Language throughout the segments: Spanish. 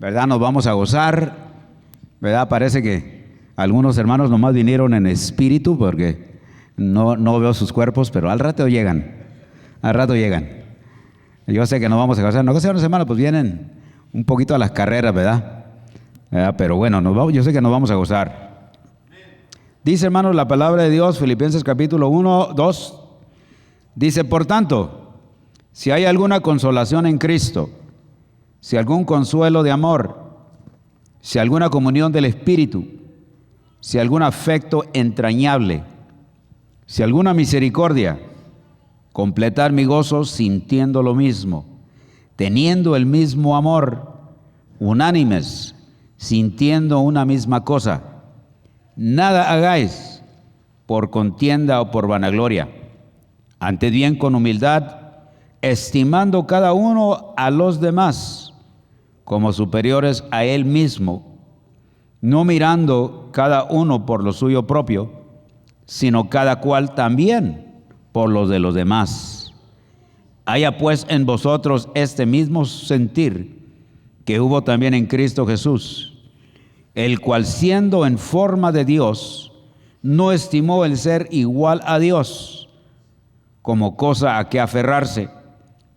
¿verdad? Nos vamos a gozar, ¿verdad? Parece que algunos hermanos nomás vinieron en espíritu porque no veo sus cuerpos, pero al rato llegan. Yo sé que nos vamos a gozar. No sé, unos hermanos pues vienen un poquito a las carreras, ¿verdad? Pero bueno, yo sé que nos vamos a gozar. Dice, hermanos, la palabra de Dios, Filipenses capítulo 1, 2, dice, por tanto, si hay alguna consolación en Cristo, si algún consuelo de amor, si alguna comunión del Espíritu, si algún afecto entrañable, si alguna misericordia, completar mi gozo sintiendo lo mismo, teniendo el mismo amor, unánimes, sintiendo una misma cosa. Nada hagáis por contienda o por vanagloria, antes bien con humildad, estimando cada uno a los demás como superiores a él mismo, no mirando cada uno por lo suyo propio, sino cada cual también por los de los demás. Haya pues en vosotros este mismo sentir que hubo también en Cristo Jesús, el cual siendo en forma de Dios, no estimó el ser igual a Dios como cosa a que aferrarse,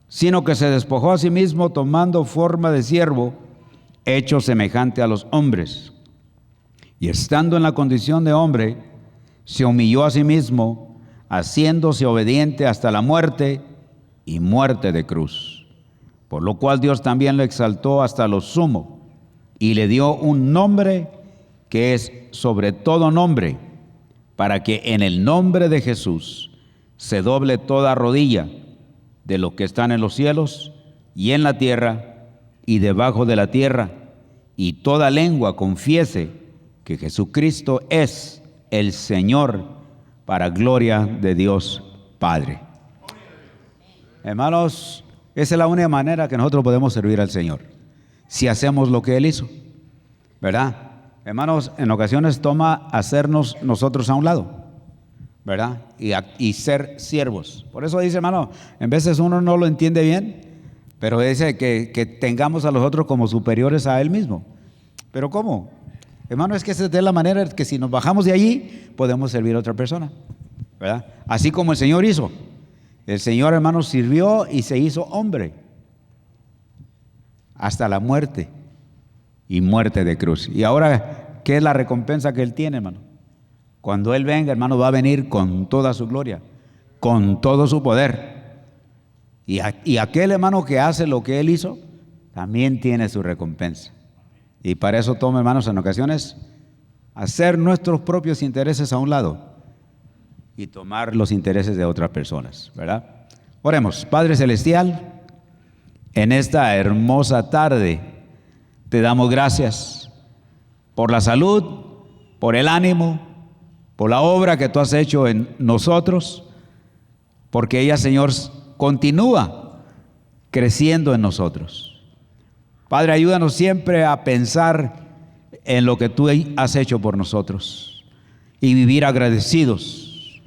sino que se despojó a sí mismo tomando forma de siervo, hecho semejante a los hombres. Y estando en la condición de hombre, se humilló a sí mismo, haciéndose obediente hasta la muerte y muerte de cruz. Por lo cual Dios también lo exaltó hasta lo sumo y le dio un nombre que es sobre todo nombre, para que en el nombre de Jesús se doble toda rodilla de los que están en los cielos y en la tierra y debajo de la tierra, y toda lengua confiese que Jesucristo es el Señor, para gloria de Dios Padre. Hermanos, esa es la única manera que nosotros podemos servir al Señor, si hacemos lo que Él hizo, ¿verdad? Hermanos, en ocasiones toma hacernos nosotros a un lado, ¿verdad? Y ser siervos. Por eso dice, hermano, en veces uno no lo entiende bien, pero dice que tengamos a los otros como superiores a Él mismo. ¿Pero cómo? Hermano, es que esa es la manera que si nos bajamos de allí, podemos servir a otra persona, ¿verdad? Así como el Señor hizo. El Señor, hermano, sirvió y se hizo hombre hasta la muerte y muerte de cruz. Y ahora, ¿qué es la recompensa que Él tiene, hermano? Cuando Él venga, hermano, va a venir con toda su gloria, con todo su poder. Y aquel, hermano, que hace lo que Él hizo, también tiene su recompensa. Y para eso toma, hermanos, en ocasiones, hacer nuestros propios intereses a un lado y tomar los intereses de otras personas, ¿verdad? Oremos. Padre Celestial, en esta hermosa tarde te damos gracias por la salud, por el ánimo, por la obra que tú has hecho en nosotros, porque ella, Señor, continúa creciendo en nosotros. Padre, ayúdanos siempre a pensar en lo que tú has hecho por nosotros y vivir agradecidos,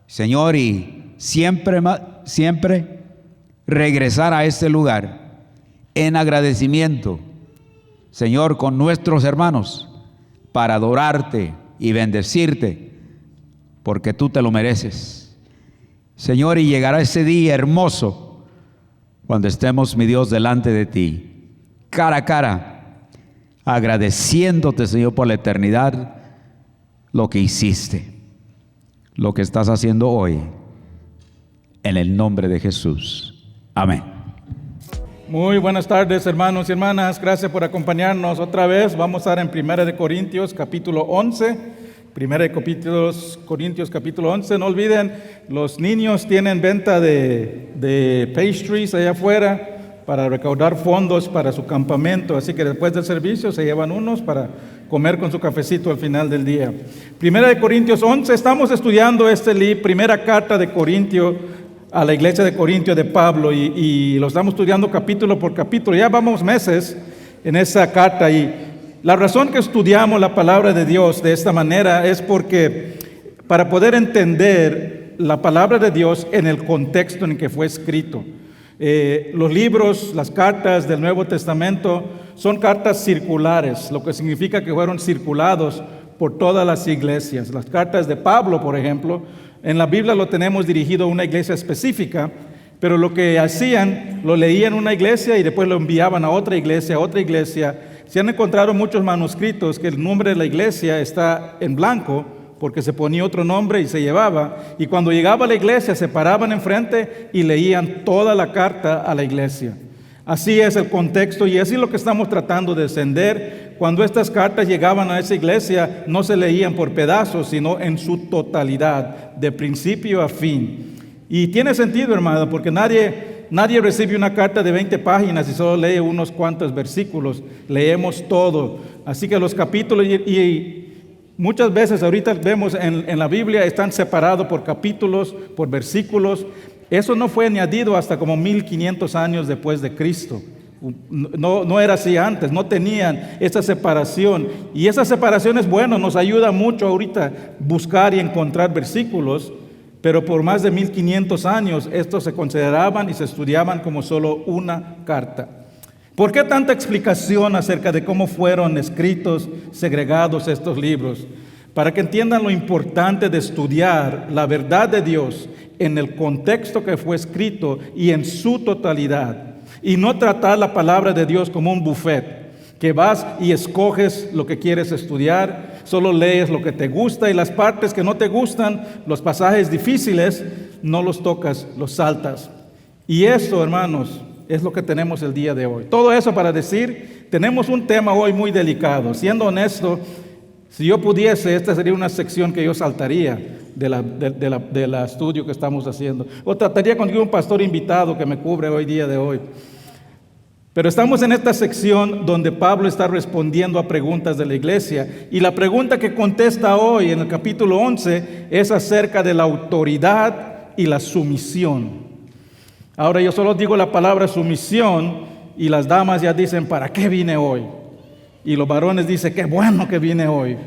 Señor, y siempre regresar a este lugar en agradecimiento, Señor, con nuestros hermanos, para adorarte y bendecirte, porque tú te lo mereces, Señor. Y llegará ese día hermoso cuando estemos, mi Dios, delante de ti, cara a cara, agradeciéndote, Señor, por la eternidad, lo que hiciste, lo que estás haciendo hoy, en el nombre de Jesús. Amén. Muy buenas tardes, hermanos y hermanas. Gracias por acompañarnos otra vez. Vamos a estar en 1 Corintios capítulo 11. 1 Corintios capítulo 11. No olviden, los niños tienen venta de pastries allá afuera para recaudar fondos para su campamento. Así que después del servicio se llevan unos para comer con su cafecito al final del día. 1 Corintios 11. Estamos estudiando primera carta de Corintio a la iglesia de Corintio de Pablo y lo estamos estudiando capítulo por capítulo. Ya vamos meses en esa carta y la razón que estudiamos la palabra de Dios de esta manera es porque para poder entender la palabra de Dios en el contexto en que fue escrito. Los libros, las cartas del Nuevo Testamento son cartas circulares, lo que significa que fueron circulados por todas las iglesias. Las cartas de Pablo, por ejemplo, en la Biblia lo tenemos dirigido a una iglesia específica, pero lo que hacían, lo leían en una iglesia y después lo enviaban a otra iglesia, a otra iglesia. Se han encontrado muchos manuscritos que el nombre de la iglesia está en blanco, porque se ponía otro nombre y se llevaba. Y cuando llegaba a la iglesia, se paraban enfrente y leían toda la carta a la iglesia. Así es el contexto y así es lo que estamos tratando de descender. Cuando estas cartas llegaban a esa iglesia, no se leían por pedazos, sino en su totalidad, de principio a fin. Y tiene sentido, hermano, porque nadie recibe una carta de 20 páginas y solo lee unos cuantos versículos. Leemos todo. Así que los capítulos y muchas veces ahorita vemos en la Biblia están separados por capítulos, por versículos. Eso no fue añadido hasta como 1500 años después de Cristo. No era así antes, no tenían esa separación. Y esa separación es buena, nos ayuda mucho ahorita buscar y encontrar versículos, pero por más de 1500 años estos se consideraban y se estudiaban como solo una carta. ¿Por qué tanta explicación acerca de cómo fueron escritos, segregados estos libros? Para que entiendan lo importante de estudiar la verdad de Dios en el contexto que fue escrito y en su totalidad. Y no tratar la palabra de Dios como un buffet, que vas y escoges lo que quieres estudiar, solo lees lo que te gusta y las partes que no te gustan, los pasajes difíciles, no los tocas, los saltas. Y eso, hermanos, es lo que tenemos el día de hoy. Todo eso para decir, tenemos un tema hoy muy delicado. Siendo honesto, si yo pudiese, esta sería una sección que yo saltaría de la estudio que estamos haciendo. O trataría con un pastor invitado que me cubre hoy día de hoy. Pero estamos en esta sección donde Pablo está respondiendo a preguntas de la iglesia. Y la pregunta que contesta hoy en el capítulo 11 es acerca de la autoridad y la sumisión. Ahora yo solo digo la palabra sumisión y las damas ya dicen, ¿para qué vine hoy? Y los varones dicen, qué bueno que vine hoy.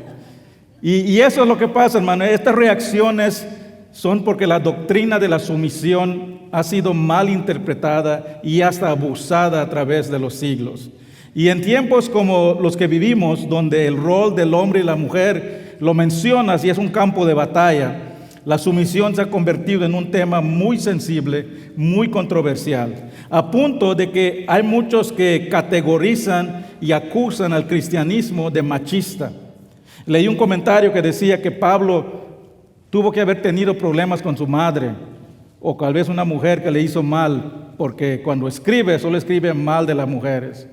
Y eso es lo que pasa, hermano. Estas reacciones son porque la doctrina de la sumisión ha sido mal interpretada y hasta abusada a través de los siglos. Y en tiempos como los que vivimos, donde el rol del hombre y la mujer lo mencionas y es un campo de batalla, la sumisión se ha convertido en un tema muy sensible, muy controversial, a punto de que hay muchos que categorizan y acusan al cristianismo de machista. Leí un comentario que decía que Pablo tuvo que haber tenido problemas con su madre, o tal vez una mujer que le hizo mal, porque cuando escribe, solo escribe mal de las mujeres.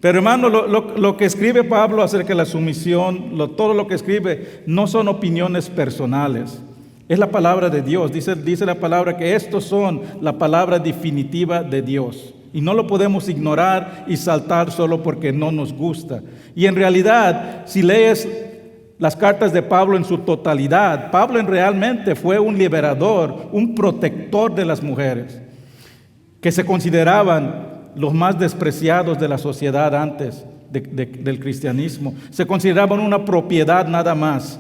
Pero hermano, lo que escribe Pablo acerca de la sumisión, todo lo que escribe, no son opiniones personales. Es la palabra de Dios. Dice la palabra que estos son la palabra definitiva de Dios. Y no lo podemos ignorar y saltar solo porque no nos gusta. Y en realidad, si lees las cartas de Pablo en su totalidad, Pablo realmente fue un liberador, un protector de las mujeres, que se consideraban los más despreciados de la sociedad antes del cristianismo. Se consideraban una propiedad nada más.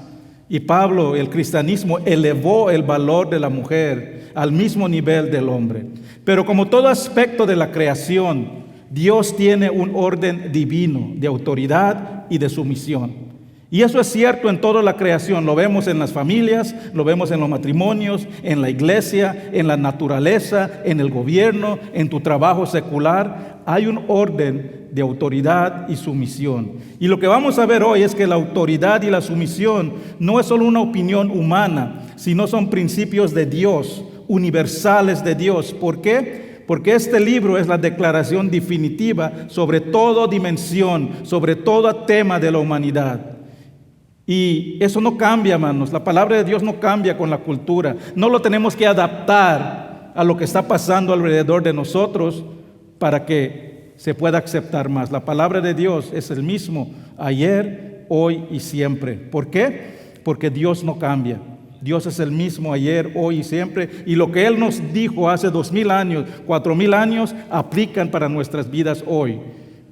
Y Pablo, el cristianismo, elevó el valor de la mujer al mismo nivel del hombre. Pero como todo aspecto de la creación, Dios tiene un orden divino de autoridad y de sumisión. Y eso es cierto en toda la creación. Lo vemos en las familias, lo vemos en los matrimonios, en la iglesia, en la naturaleza, en el gobierno, en tu trabajo secular. Hay un orden de autoridad y sumisión. Y lo que vamos a ver hoy es que la autoridad y la sumisión no es solo una opinión humana, sino son principios de Dios, universales de Dios. ¿Por qué? Porque este libro es la declaración definitiva sobre toda dimensión, sobre todo tema de la humanidad. Y eso no cambia, hermanos. La palabra de Dios no cambia con la cultura. No lo tenemos que adaptar a lo que está pasando alrededor de nosotros para que se pueda aceptar más. La palabra de Dios es el mismo ayer, hoy y siempre. ¿Por qué? Porque Dios no cambia. Dios es el mismo ayer, hoy y siempre. Y lo que Él nos dijo hace 2000 años, 4000 años, aplican para nuestras vidas hoy.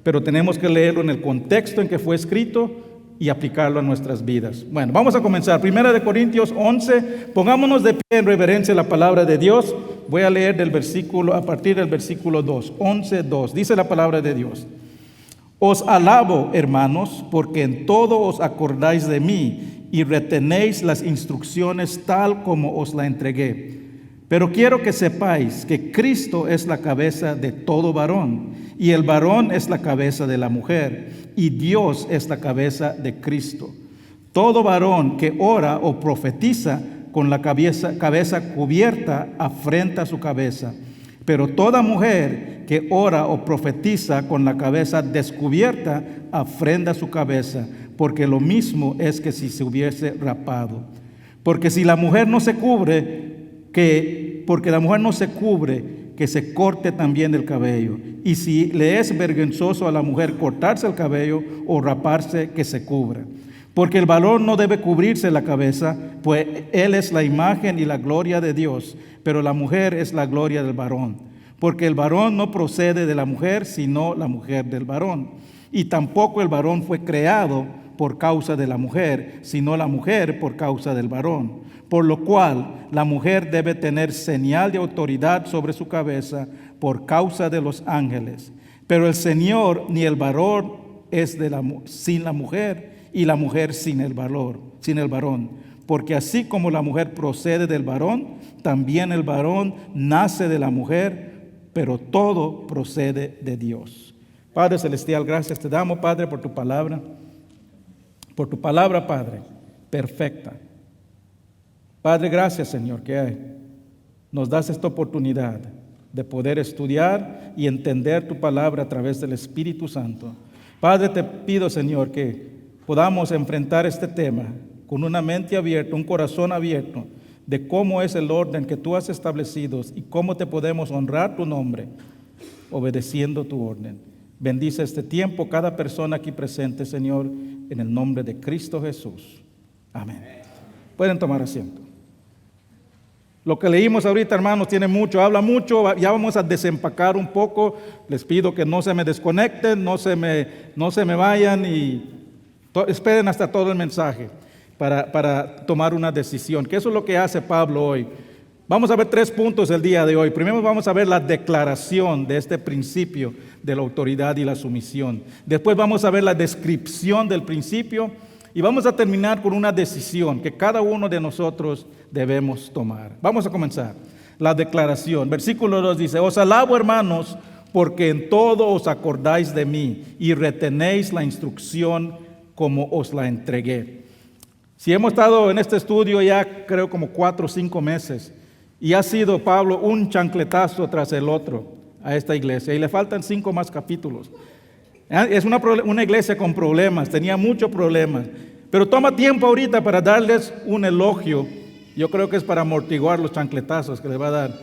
Pero tenemos que leerlo en el contexto en que fue escrito y aplicarlo a nuestras vidas. Bueno, vamos a comenzar. Primera de Corintios 11. Pongámonos de pie en reverencia a la palabra de Dios. Voy a leer a partir del versículo 2. 11:2. Dice la palabra de Dios. Os alabo, hermanos, porque en todo os acordáis de mí y retenéis las instrucciones tal como os la entregué. Pero quiero que sepáis que Cristo es la cabeza de todo varón, y el varón es la cabeza de la mujer, y Dios es la cabeza de Cristo. Todo varón que ora o profetiza con la cabeza cubierta afrenta su cabeza, pero toda mujer que ora o profetiza con la cabeza descubierta afrenta su cabeza, porque lo mismo es que si se hubiese rapado. Porque la mujer no se cubre, que se corte también el cabello. Y si le es vergonzoso a la mujer cortarse el cabello o raparse, que se cubra. Porque el varón no debe cubrirse la cabeza, pues él es la imagen y la gloria de Dios, pero la mujer es la gloria del varón. Porque el varón no procede de la mujer, sino la mujer del varón. Y tampoco el varón fue creado por causa de la mujer, sino la mujer por causa del varón. Por lo cual la mujer debe tener señal de autoridad sobre su cabeza por causa de los ángeles. Pero el Señor ni el varón es sin la mujer, y la mujer sin el varón. Porque así como la mujer procede del varón, también el varón nace de la mujer, pero todo procede de Dios. Padre Celestial, gracias te damos, Padre, por tu palabra, Padre, perfecta. Padre, gracias, Señor, que nos das esta oportunidad de poder estudiar y entender tu palabra a través del Espíritu Santo. Padre, te pido, Señor, que podamos enfrentar este tema con una mente abierta, un corazón abierto, de cómo es el orden que tú has establecido y cómo te podemos honrar tu nombre, obedeciendo tu orden. Bendice este tiempo, cada persona aquí presente, Señor, en el nombre de Cristo Jesús. Amén. Pueden tomar asiento. Lo que leímos ahorita, hermanos, tiene mucho, habla mucho. Ya vamos a desempacar un poco. Les pido que no se me desconecten, no se me vayan y esperen hasta todo el mensaje para tomar una decisión, que eso es lo que hace Pablo hoy. Vamos a ver 3 puntos el día de hoy. Primero vamos a ver la declaración de este principio de la autoridad y la sumisión. Después vamos a ver la descripción del principio y vamos a terminar con una decisión que cada uno de nosotros debemos tomar. Vamos a comenzar. La declaración. Versículo 2 dice: Os alabo, hermanos, porque en todo os acordáis de mí y retenéis la instrucción como os la entregué. Si hemos estado en este estudio ya creo como 4 o 5 meses y ha sido Pablo un chancletazo tras el otro a esta iglesia y le faltan 5 más capítulos. Es una iglesia con problemas, tenía muchos problemas, pero toma tiempo ahorita para darles un elogio. Yo creo que es para amortiguar los chancletazos que les va a dar.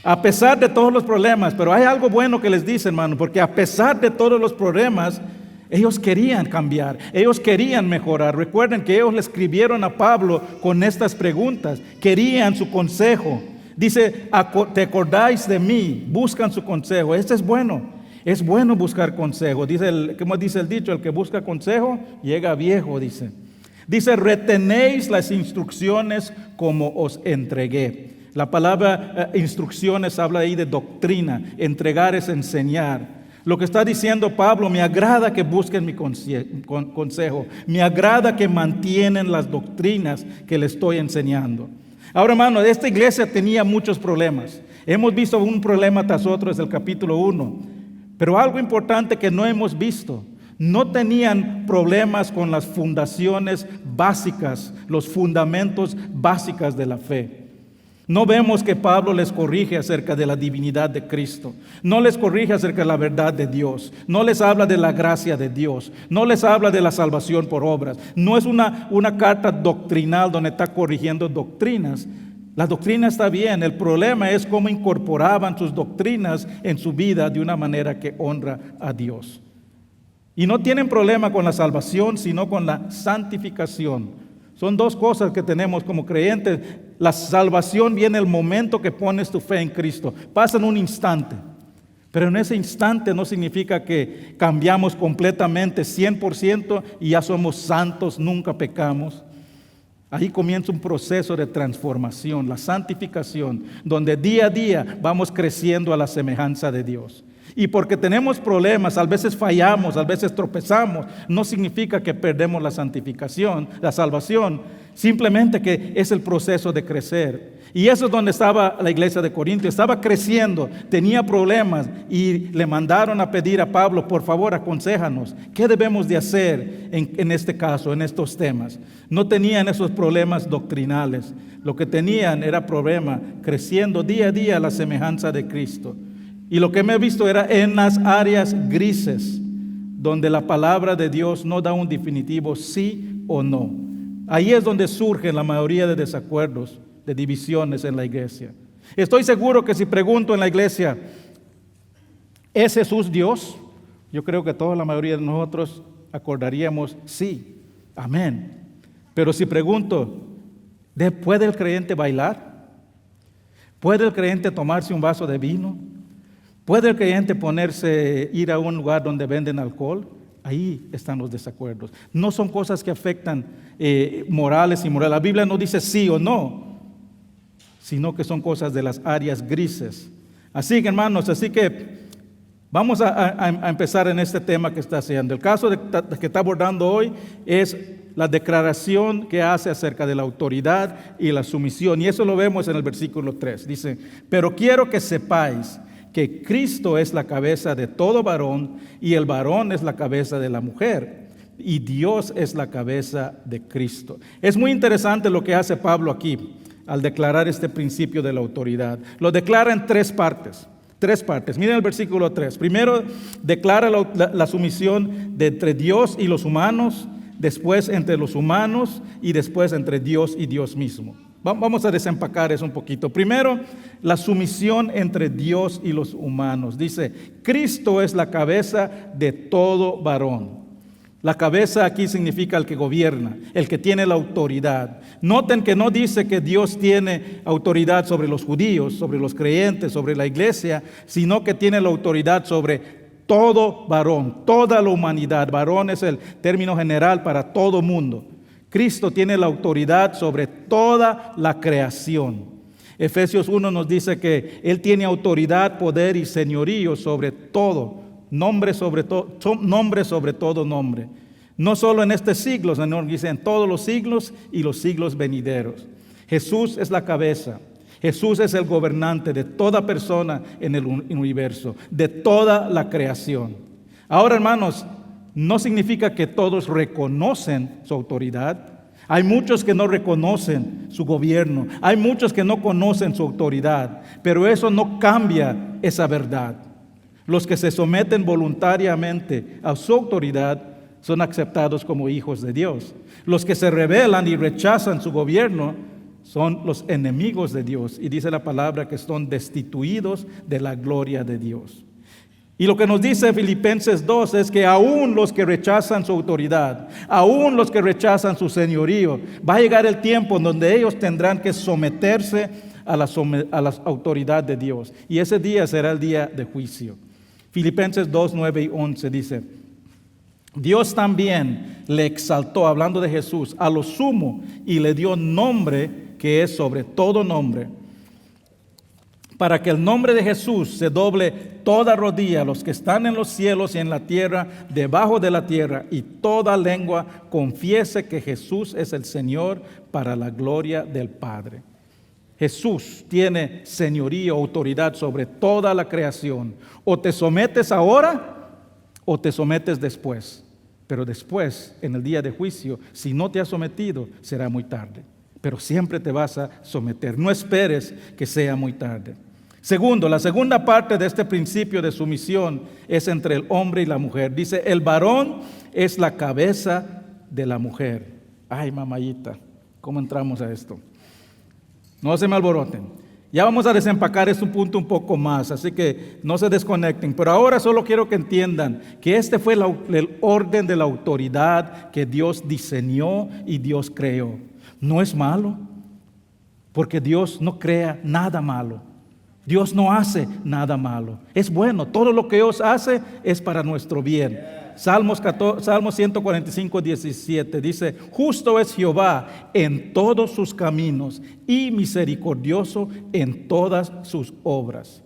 A pesar de todos los problemas, pero hay algo bueno que les dice, hermano, porque a pesar de todos los problemas, ellos querían cambiar, ellos querían mejorar. Recuerden que ellos le escribieron a Pablo con estas preguntas, querían su consejo. Dice, ¿te acordáis de mí? Buscan su consejo. Esto es bueno buscar consejo. Como dice el dicho, el que busca consejo llega viejo, dice. Dice, retenéis las instrucciones como os entregué. La palabra instrucciones habla ahí de doctrina, entregar es enseñar. Lo que está diciendo Pablo, me agrada que busquen mi consejo, me agrada que mantienen las doctrinas que le estoy enseñando. Ahora, hermano, esta iglesia tenía muchos problemas. Hemos visto un problema tras otro desde el capítulo 1, pero algo importante que no hemos visto, no tenían problemas con las fundaciones básicas, los fundamentos básicos de la fe. No vemos que Pablo les corrige acerca de la divinidad de Cristo, no les corrige acerca de la verdad de Dios, no les habla de la gracia de Dios, no les habla de la salvación por obras. No es una carta doctrinal donde está corrigiendo doctrinas. La doctrina está bien, el problema es cómo incorporaban sus doctrinas en su vida de una manera que honra a Dios. Y no tienen problema con la salvación, sino con la santificación. Son 2 cosas que tenemos como creyentes. La salvación viene el momento que pones tu fe en Cristo. Pasa en un instante. Pero en ese instante no significa que cambiamos completamente, 100%, y ya somos santos, nunca pecamos. Ahí comienza un proceso de transformación, la santificación, donde día a día vamos creciendo a la semejanza de Dios. Y porque tenemos problemas, a veces fallamos, a veces tropezamos, no significa que perdemos la santificación, la salvación, simplemente que es el proceso de crecer. Y eso es donde estaba la iglesia de Corinto, estaba creciendo, tenía problemas y le mandaron a pedir a Pablo, por favor, aconséjanos, ¿qué debemos de hacer en este caso, en estos temas? No tenían esos problemas doctrinales, lo que tenían era problema creciendo día a día a la semejanza de Cristo. Y lo que me he visto era en las áreas grises, donde la palabra de Dios no da un definitivo sí o no. Ahí es donde surgen la mayoría de desacuerdos, de divisiones en la iglesia. Estoy seguro que si pregunto en la iglesia, ¿es Jesús Dios? Yo creo que toda la mayoría de nosotros acordaríamos sí, amén. Pero si pregunto, ¿puede el creyente bailar? ¿Puede el creyente tomarse un vaso de vino? ¿Puede el creyente ir a un lugar donde venden alcohol? Ahí están los desacuerdos. No son cosas que afectan morales y morales. La Biblia no dice sí o no, sino que son cosas de las áreas grises. Así que, hermanos, vamos a empezar en este tema que está haciendo. El caso que está abordando hoy es la declaración que hace acerca de la autoridad y la sumisión. Y eso lo vemos en el versículo 3. Dice, pero quiero que sepáis que Cristo es la cabeza de todo varón y el varón es la cabeza de la mujer y Dios es la cabeza de Cristo. Es muy interesante lo que hace Pablo aquí al declarar este principio de la autoridad. Lo declara en tres partes. Miren el versículo 3. Primero declara la sumisión entre Dios y los humanos, después entre los humanos y después entre Dios y Dios mismo. Vamos a desempacar eso un poquito. Primero, la sumisión entre Dios y los humanos. Dice, Cristo es la cabeza de todo varón. La cabeza aquí significa el que gobierna, el que tiene la autoridad. Noten que no dice que Dios tiene autoridad sobre los judíos, sobre los creyentes, sobre la iglesia, sino que tiene la autoridad sobre todo varón, toda la humanidad. Varón es el término general para todo mundo. Cristo tiene la autoridad sobre toda la creación. Efesios 1 nos dice que Él tiene autoridad, poder y señorío sobre todo, nombre sobre todo nombre. No solo en este siglo, Señor, dice en todos los siglos y los siglos venideros. Jesús es la cabeza. Jesús es el gobernante de toda persona en el universo, de toda la creación. Ahora, hermanos, no significa que todos reconocen su autoridad. Hay muchos que no reconocen su gobierno. Hay muchos que no conocen su autoridad. Pero eso no cambia esa verdad. Los que se someten voluntariamente a su autoridad son aceptados como hijos de Dios. Los que se rebelan y rechazan su gobierno son los enemigos de Dios. Y dice la palabra que son destituidos de la gloria de Dios. Y lo que nos dice Filipenses 2 es que aún los que rechazan su autoridad, aún los que rechazan su señorío, va a llegar el tiempo en donde ellos tendrán que someterse a la autoridad de Dios. Y ese día será el día de juicio. Filipenses 2, 9 y 11 dice, Dios también le exaltó, hablando de Jesús, a lo sumo y le dio nombre que es sobre todo nombre, para que el nombre de Jesús se doble toda rodilla, los que están en los cielos y en la tierra, debajo de la tierra, y toda lengua confiese que Jesús es el Señor para la gloria del Padre. Jesús tiene señorío, autoridad sobre toda la creación. O te sometes ahora o te sometes después. Pero después, en el día de juicio, si no te has sometido, será muy tarde. Pero siempre te vas a someter. No esperes que sea muy tarde. Segundo, la segunda parte de este principio de sumisión es entre el hombre y la mujer. Dice, el varón es la cabeza de la mujer. Ay, mamayita, ¿cómo entramos a esto? No se me alboroten. Ya vamos a desempacar este punto un poco más, así que no se desconecten. Pero ahora solo quiero que entiendan que este fue el orden de la autoridad que Dios diseñó y Dios creó. No es malo, porque Dios no crea nada malo. Dios no hace nada malo. Es bueno. Todo lo que Dios hace es para nuestro bien. Salmo 145, 17 dice: justo es Jehová en todos sus caminos y misericordioso en todas sus obras.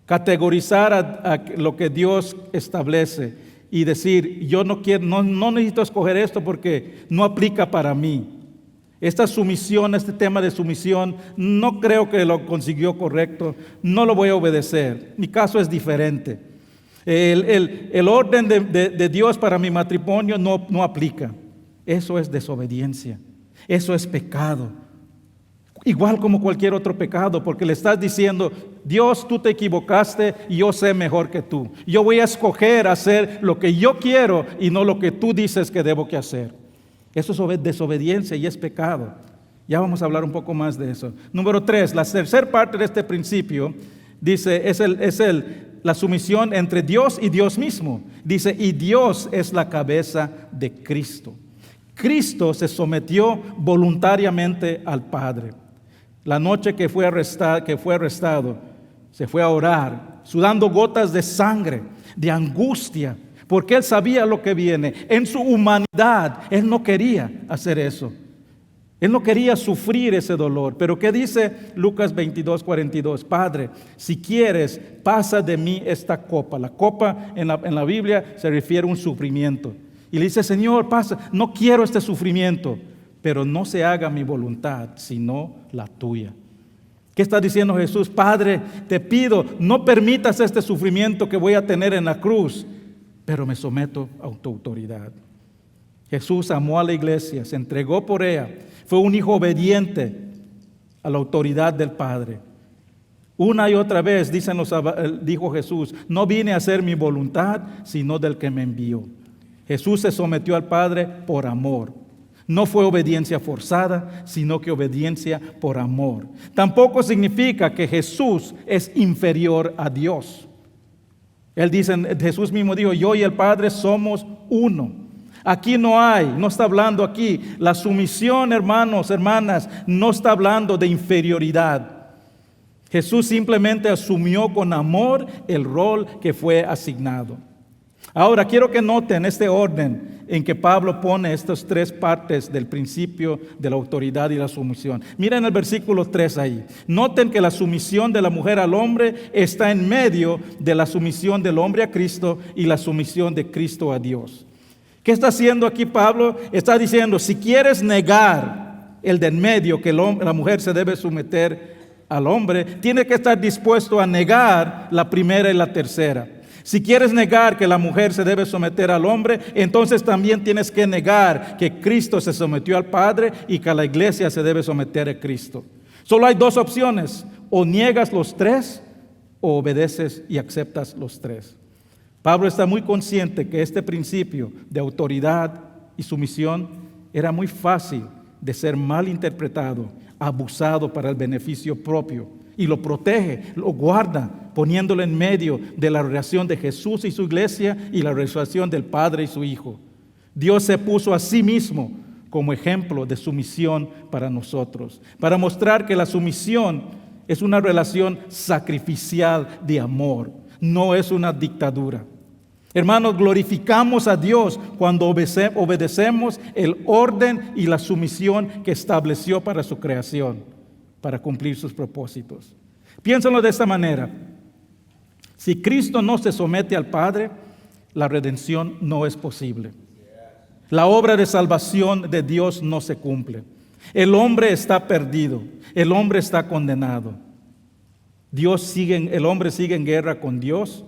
Categorizar a lo que Dios establece y decir: yo no necesito escoger esto porque no aplica para mí. Esta sumisión, este tema de sumisión, no creo que lo consiguió correcto, no lo voy a obedecer. Mi caso es diferente. El orden de Dios para mi matrimonio no aplica. Eso es desobediencia, eso es pecado. Igual como cualquier otro pecado, porque le estás diciendo: Dios, tú te equivocaste y yo sé mejor que tú. Yo voy a escoger hacer lo que yo quiero y no lo que tú dices que debo que hacer. Eso es desobediencia y es pecado. Ya vamos a hablar un poco más de eso. Número 3, la tercera parte de este principio dice, la sumisión entre Dios y Dios mismo. Dice: y Dios es la cabeza de Cristo. Cristo se sometió voluntariamente al Padre. La noche que fue arrestado, se fue a orar, sudando gotas de sangre, de angustia, porque Él sabía lo que viene. En su humanidad, Él no quería hacer eso. Él no quería sufrir ese dolor. Pero ¿qué dice Lucas 22, 42? Padre, si quieres, pasa de mí esta copa. La copa en la Biblia se refiere a un sufrimiento. Y le dice: Señor, pasa, no quiero este sufrimiento, pero no se haga mi voluntad, sino la tuya. ¿Qué está diciendo Jesús? Padre, te pido, no permitas este sufrimiento que voy a tener en la cruz, pero me someto a tu autoridad. Jesús amó a la iglesia, se entregó por ella, fue un hijo obediente a la autoridad del Padre. Una y otra vez dijo Jesús: no vine a hacer mi voluntad, sino del que me envió. Jesús se sometió al Padre por amor. No fue obediencia forzada, sino que obediencia por amor. Tampoco significa que Jesús es inferior a Dios. Jesús mismo dijo: yo y el Padre somos uno. Aquí no está hablando aquí. La sumisión, hermanos, hermanas, no está hablando de inferioridad. Jesús simplemente asumió con amor el rol que fue asignado. Ahora quiero que noten este orden en que Pablo pone estas tres partes del principio de la autoridad y la sumisión. Miren el versículo 3 ahí. Noten que la sumisión de la mujer al hombre está en medio de la sumisión del hombre a Cristo y la sumisión de Cristo a Dios. ¿Qué está haciendo aquí Pablo? Está diciendo: si quieres negar el de en medio, que la mujer se debe someter al hombre, tiene que estar dispuesto a negar la primera y la tercera. Si quieres negar que la mujer se debe someter al hombre, entonces también tienes que negar que Cristo se sometió al Padre y que la iglesia se debe someter a Cristo. Solo hay dos opciones: o niegas los tres o obedeces y aceptas los tres. Pablo está muy consciente que este principio de autoridad y sumisión era muy fácil de ser mal interpretado, abusado para el beneficio propio, y lo protege, lo guarda, poniéndolo en medio de la relación de Jesús y su iglesia y la relación del Padre y su Hijo. Dios se puso a sí mismo como ejemplo de sumisión para nosotros, para mostrar que la sumisión es una relación sacrificial de amor, no es una dictadura. Hermanos, glorificamos a Dios cuando obedecemos el orden y la sumisión que estableció para su creación, para cumplir sus propósitos. Piénsenlo de esta manera: si Cristo no se somete al Padre, la redención no es posible. La obra de salvación de Dios no se cumple. El hombre está perdido, el hombre está condenado. El hombre sigue en guerra con Dios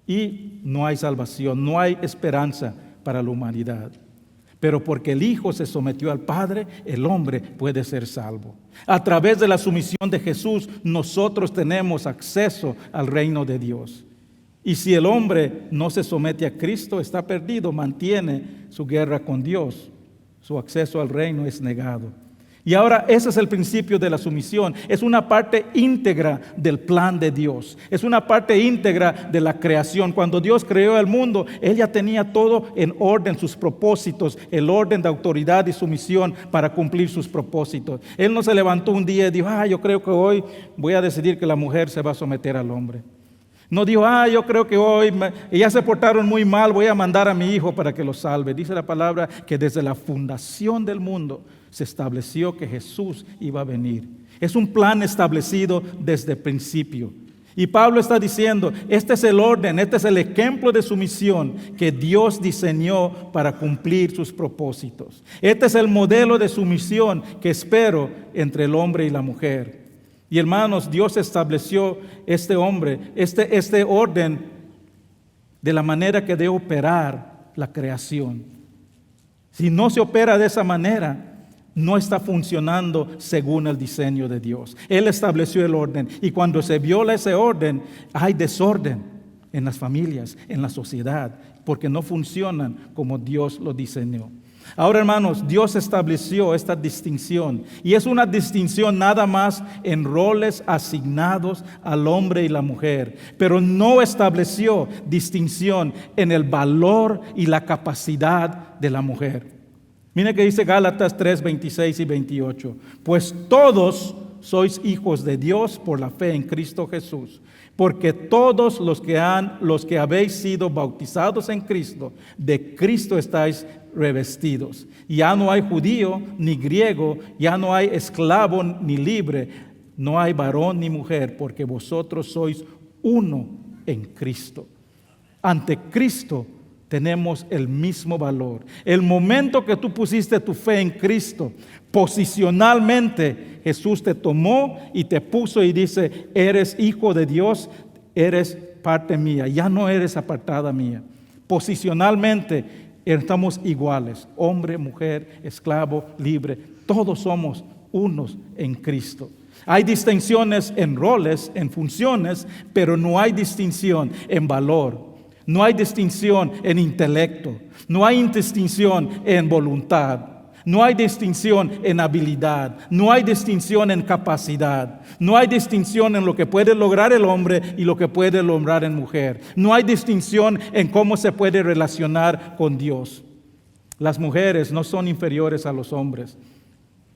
y no hay salvación, no hay esperanza para la humanidad. Pero porque el Hijo se sometió al Padre, el hombre puede ser salvo. A través de la sumisión de Jesús, nosotros tenemos acceso al reino de Dios. Y si el hombre no se somete a Cristo, está perdido, mantiene su guerra con Dios. Su acceso al reino es negado. Y ahora ese es el principio de la sumisión. Es una parte íntegra del plan de Dios. Es una parte íntegra de la creación. Cuando Dios creó el mundo, Él ya tenía todo en orden, sus propósitos, el orden de autoridad y sumisión para cumplir sus propósitos. Él no se levantó un día y dijo, yo creo que hoy voy a decidir que la mujer se va a someter al hombre. No dijo, yo creo que hoy ya se portaron muy mal, voy a mandar a mi hijo para que los salve. Dice la palabra que desde la fundación del mundo se estableció que Jesús iba a venir. Es un plan establecido desde el principio. Y Pablo está diciendo, este es el orden, este es el ejemplo de sumisión que Dios diseñó para cumplir sus propósitos. Este es el modelo de sumisión que espero entre el hombre y la mujer. Y hermanos, Dios estableció este orden de la manera que debe operar la creación. Si no se opera de esa manera, no está funcionando según el diseño de Dios. Él estableció el orden y cuando se viola ese orden, hay desorden en las familias, en la sociedad, porque no funcionan como Dios lo diseñó. Ahora, hermanos, Dios estableció esta distinción y es una distinción nada más en roles asignados al hombre y la mujer, pero no estableció distinción en el valor y la capacidad de la mujer. Mire que dice Gálatas 3, 26 y 28. Pues todos sois hijos de Dios por la fe en Cristo Jesús. Porque todos los que habéis sido bautizados en Cristo, de Cristo estáis revestidos. Ya no hay judío ni griego, ya no hay esclavo ni libre, no hay varón ni mujer, porque vosotros sois uno en Cristo. Ante Cristo tenemos el mismo valor. El momento que tú pusiste tu fe en Cristo, posicionalmente Jesús te tomó y te puso y dice, eres hijo de Dios, eres parte mía, ya no eres apartada mía. Posicionalmente estamos iguales, hombre, mujer, esclavo, libre, todos somos unos en Cristo. Hay distinciones en roles, en funciones, pero no hay distinción en valor. No hay distinción en intelecto, no hay distinción en voluntad, no hay distinción en habilidad, no hay distinción en capacidad, no hay distinción en lo que puede lograr el hombre y lo que puede lograr en mujer. No hay distinción en cómo se puede relacionar con Dios. Las mujeres no son inferiores a los hombres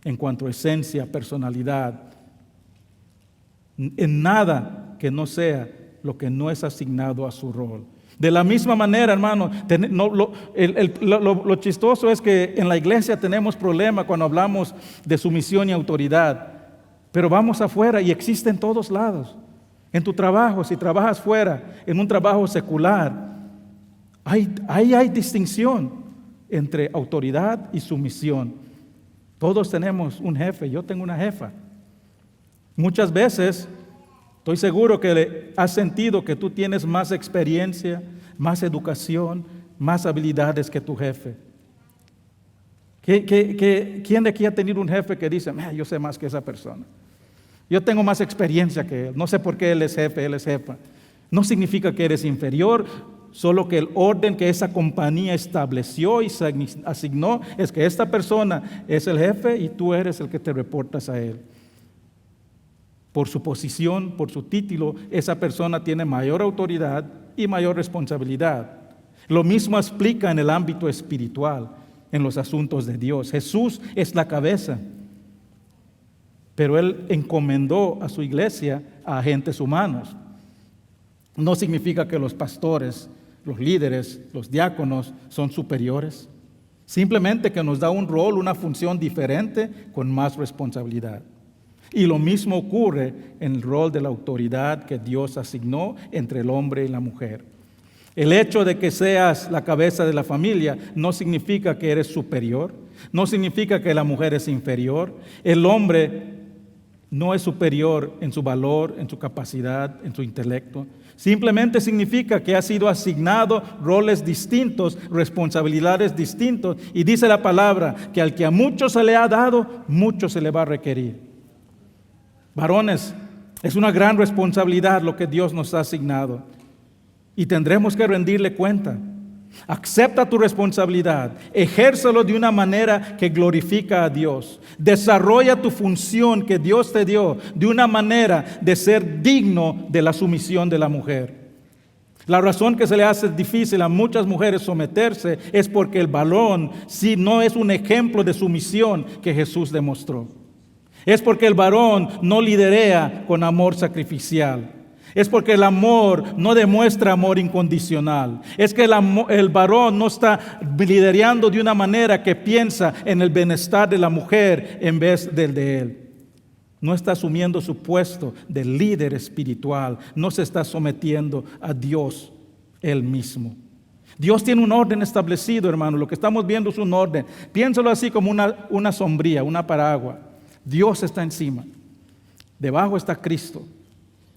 en cuanto a esencia, personalidad, en nada que no sea lo que no es asignado a su rol. De la misma manera, hermano, lo chistoso es que en la iglesia tenemos problema cuando hablamos de sumisión y autoridad, pero vamos afuera y existe en todos lados. En tu trabajo, si trabajas fuera, en un trabajo secular, hay distinción entre autoridad y sumisión. Todos tenemos un jefe, yo tengo una jefa. Muchas veces estoy seguro que has sentido que tú tienes más experiencia, más educación, más habilidades que tu jefe. ¿Quién de aquí ha tenido un jefe que dice, yo sé más que esa persona? Yo tengo más experiencia que él. No sé por qué él es jefe, él es jefa. No significa que eres inferior, solo que el orden que esa compañía estableció y se asignó es que esta persona es el jefe y tú eres el que te reportas a él. Por su posición, por su título, esa persona tiene mayor autoridad y mayor responsabilidad. Lo mismo explica en el ámbito espiritual, en los asuntos de Dios. Jesús es la cabeza, pero Él encomendó a su iglesia a agentes humanos. No significa que los pastores, los líderes, los diáconos son superiores. Simplemente que nos da un rol, una función diferente con más responsabilidad. Y lo mismo ocurre en el rol de la autoridad que Dios asignó entre el hombre y la mujer. El hecho de que seas la cabeza de la familia no significa que eres superior, no significa que la mujer es inferior. El hombre no es superior en su valor, en su capacidad, en su intelecto. Simplemente significa que ha sido asignado roles distintos, responsabilidades distintas. Y dice la palabra que al que a mucho se le ha dado, mucho se le va a requerir. Varones, es una gran responsabilidad lo que Dios nos ha asignado y tendremos que rendirle cuenta. Acepta tu responsabilidad, ejérzalo de una manera que glorifica a Dios. Desarrolla tu función que Dios te dio de una manera de ser digno de la sumisión de la mujer. La razón que se le hace difícil a muchas mujeres someterse es porque el varón sí no es un ejemplo de sumisión que Jesús demostró. Es porque el varón no liderea con amor sacrificial. Es porque el amor no demuestra amor incondicional. Es que el varón no está liderando de una manera que piensa en el bienestar de la mujer en vez del de él. No está asumiendo su puesto de líder espiritual. No se está sometiendo a Dios él mismo. Dios tiene un orden establecido, hermano. Lo que estamos viendo es un orden. Piénsalo así como una sombría, una paraguas. Dios está encima. Debajo está Cristo.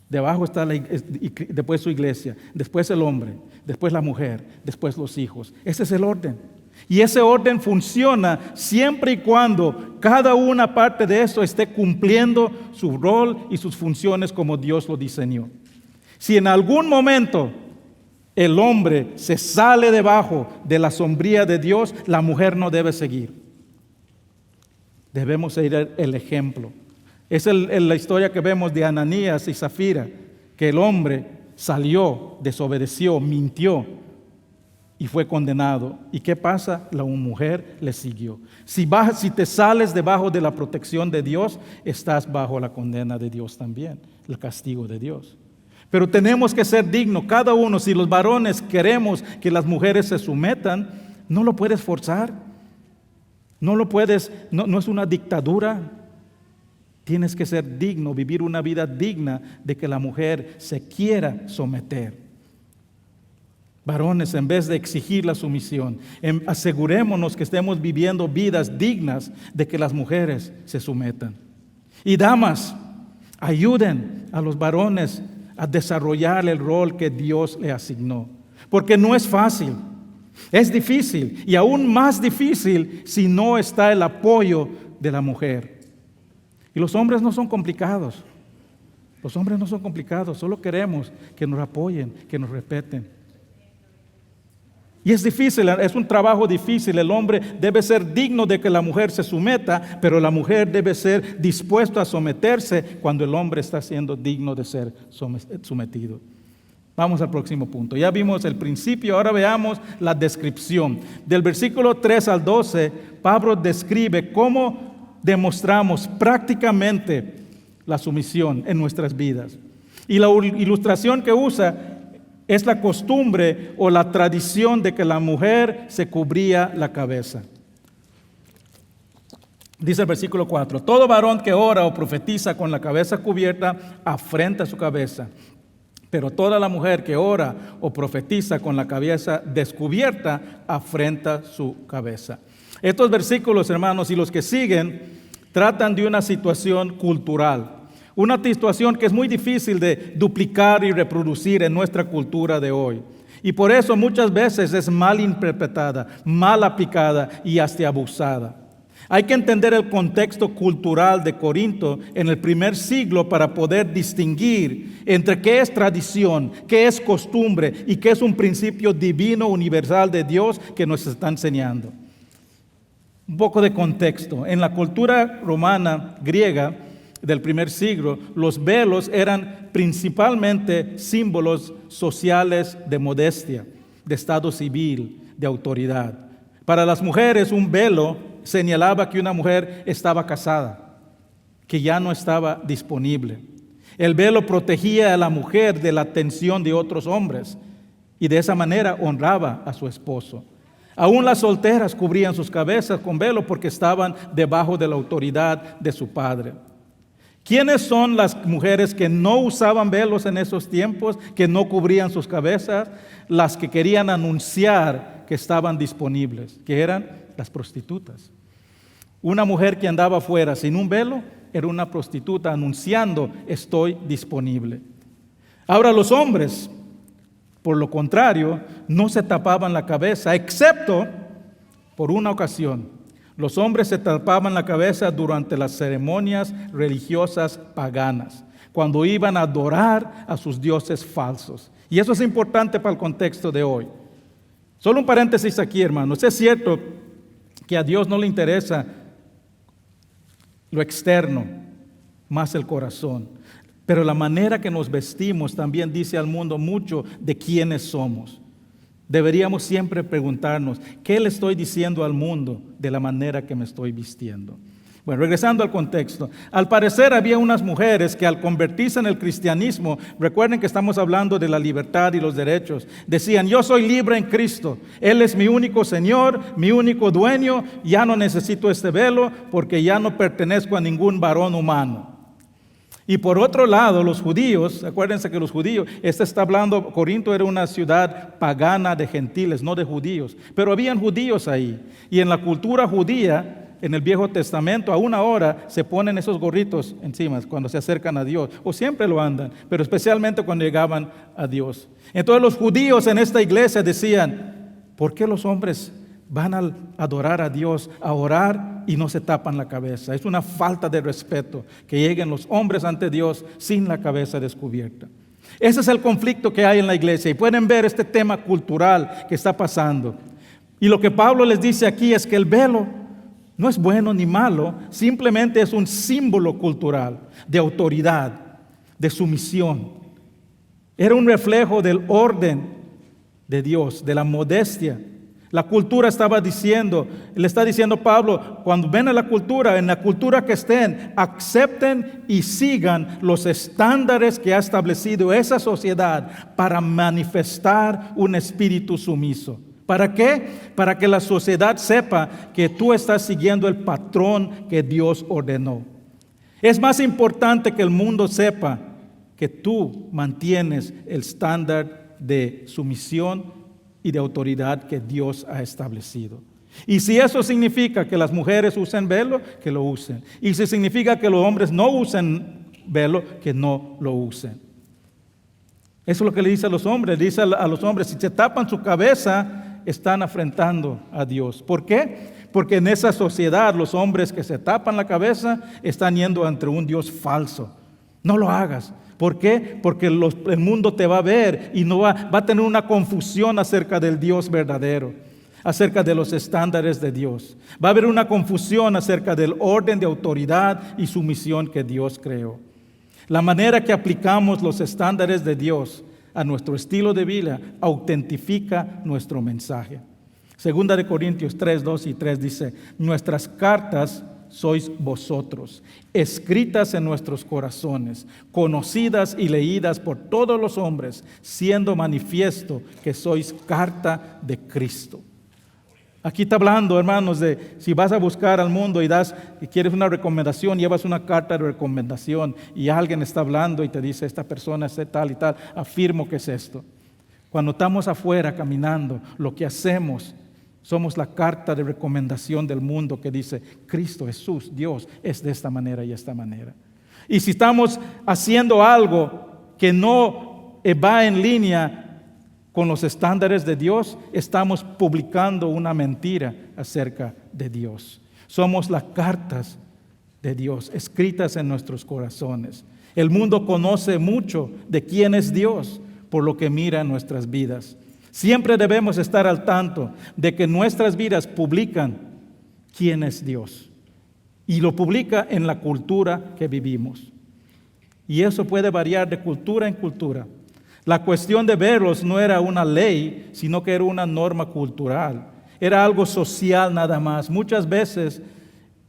Debajo está después su iglesia, después el hombre, después la mujer, después los hijos. Ese es el orden. Y ese orden funciona siempre y cuando cada una parte de eso esté cumpliendo su rol y sus funciones como Dios lo diseñó. Si en algún momento el hombre se sale debajo de la sombría de Dios, la mujer no debe seguir. Debemos seguir el ejemplo. Es la historia que vemos de Ananías y Zafira, que el hombre salió, desobedeció, mintió y fue condenado. ¿Y qué pasa? La mujer le siguió. Si te sales debajo de la protección de Dios, estás bajo la condena de Dios también, el castigo de Dios. Pero tenemos que ser dignos, cada uno. Si los varones queremos que las mujeres se sometan, no lo puedes forzar. No es una dictadura. Tienes que ser digno, vivir una vida digna de que la mujer se quiera someter. Varones, en vez de exigir la sumisión, asegurémonos que estemos viviendo vidas dignas de que las mujeres se sometan. Y damas, ayuden a los varones a desarrollar el rol que Dios le asignó. Porque no es fácil, es difícil y aún más difícil si no está el apoyo de la mujer. Y los hombres no son complicados. Los hombres no son complicados, solo queremos que nos apoyen, que nos respeten. Y es difícil, es un trabajo difícil. El hombre debe ser digno de que la mujer se someta, pero la mujer debe ser dispuesta a someterse cuando el hombre está siendo digno de ser sometido. Vamos al próximo punto. Ya vimos el principio, ahora veamos la descripción. Del versículo 3 al 12, Pablo describe cómo demostramos prácticamente la sumisión en nuestras vidas. Y la ilustración que usa es la costumbre o la tradición de que la mujer se cubría la cabeza. Dice el versículo 4, todo varón que ora o profetiza con la cabeza cubierta afrenta su cabeza, pero toda la mujer que ora o profetiza con la cabeza descubierta afrenta su cabeza. Estos versículos, hermanos, y los que siguen, tratan de una situación cultural. Una situación que es muy difícil de duplicar y reproducir en nuestra cultura de hoy. Y por eso muchas veces es mal interpretada, mal aplicada y hasta abusada. Hay que entender el contexto cultural de Corinto en el primer siglo para poder distinguir entre qué es tradición, qué es costumbre y qué es un principio divino universal de Dios que nos está enseñando. Un poco de contexto. En la cultura romana, griega, del primer siglo, los velos eran principalmente símbolos sociales de modestia, de estado civil, de autoridad. Para las mujeres, un velo señalaba que una mujer estaba casada, que ya no estaba disponible. El velo protegía a la mujer de la atención de otros hombres y de esa manera honraba a su esposo. Aún las solteras cubrían sus cabezas con velo porque estaban debajo de la autoridad de su padre. ¿Quiénes son las mujeres que no usaban velos en esos tiempos, que no cubrían sus cabezas? Las que querían anunciar que estaban disponibles, que eran las prostitutas. Una mujer que andaba afuera sin un velo era una prostituta anunciando: estoy disponible. Ahora los hombres, por lo contrario, no se tapaban la cabeza, excepto por una ocasión. Los hombres se tapaban la cabeza durante las ceremonias religiosas paganas, cuando iban a adorar a sus dioses falsos. Y eso es importante para el contexto de hoy. Solo un paréntesis aquí, hermanos. Es cierto que a Dios no le interesa lo externo, más el corazón. Pero la manera que nos vestimos también dice al mundo mucho de quiénes somos. Deberíamos siempre preguntarnos, ¿qué le estoy diciendo al mundo de la manera que me estoy vistiendo? Bueno, regresando al contexto. Al parecer había unas mujeres que al convertirse en el cristianismo, recuerden que estamos hablando de la libertad y los derechos, decían, yo soy libre en Cristo, Él es mi único Señor, mi único dueño, ya no necesito este velo porque ya no pertenezco a ningún varón humano. Y por otro lado, los judíos, acuérdense que los judíos, está hablando, Corinto era una ciudad pagana de gentiles, no de judíos, pero habían judíos ahí. Y en la cultura judía, en el Viejo Testamento, aún ahora se ponen esos gorritos encima cuando se acercan a Dios, o siempre lo andan, pero especialmente cuando llegaban a Dios. Entonces los judíos en esta iglesia decían, ¿por qué los hombres van a adorar a Dios, a orar y no se tapan la cabeza? Es una falta de respeto que lleguen los hombres ante Dios sin la cabeza descubierta. Ese es el conflicto que hay en la iglesia y pueden ver este tema cultural que está pasando. Y lo que Pablo les dice aquí es que el velo no es bueno ni malo, simplemente es un símbolo cultural de autoridad, de sumisión. Era un reflejo del orden de Dios, de la modestia. La cultura estaba diciendo, le está diciendo Pablo, cuando ven a la cultura, en la cultura que estén, acepten y sigan los estándares que ha establecido esa sociedad para manifestar un espíritu sumiso. ¿Para qué? Para que la sociedad sepa que tú estás siguiendo el patrón que Dios ordenó. Es más importante que el mundo sepa que tú mantienes el estándar de sumisión y de autoridad que Dios ha establecido. Y si eso significa que las mujeres usen velo, que lo usen. Y si significa que los hombres no usen velo, que no lo usen. Eso es lo que le dice a los hombres. Le dice a los hombres, si se tapan su cabeza, están afrentando a Dios. ¿Por qué? Porque en esa sociedad los hombres que se tapan la cabeza están yendo ante un Dios falso. No lo hagas. ¿Por qué? Porque el mundo te va a ver y no va a tener una confusión acerca del Dios verdadero, acerca de los estándares de Dios. Va a haber una confusión acerca del orden de autoridad y sumisión que Dios creó. La manera que aplicamos los estándares de Dios a nuestro estilo de vida autentifica nuestro mensaje. Segunda de Corintios 3, 2 y 3 dice, nuestras cartas sois vosotros, escritas en nuestros corazones, conocidas y leídas por todos los hombres, siendo manifiesto que sois carta de Cristo. Aquí está hablando, hermanos, de si vas a buscar al mundo y quieres una recomendación, llevas una carta de recomendación y alguien está hablando y te dice, esta persona es tal y tal, afirmo que es esto. Cuando estamos afuera caminando, lo que hacemos, somos la carta de recomendación del mundo que dice, Cristo Jesús, Dios, es de esta manera y esta manera. Y si estamos haciendo algo que no va en línea con los estándares de Dios, estamos publicando una mentira acerca de Dios. Somos las cartas de Dios escritas en nuestros corazones. El mundo conoce mucho de quién es Dios por lo que mira en nuestras vidas. Siempre debemos estar al tanto de que nuestras vidas publican quién es Dios. Y lo publica en la cultura que vivimos. Y eso puede variar de cultura en cultura. La cuestión de verlos no era una ley, sino que era una norma cultural. Era algo social nada más. Muchas veces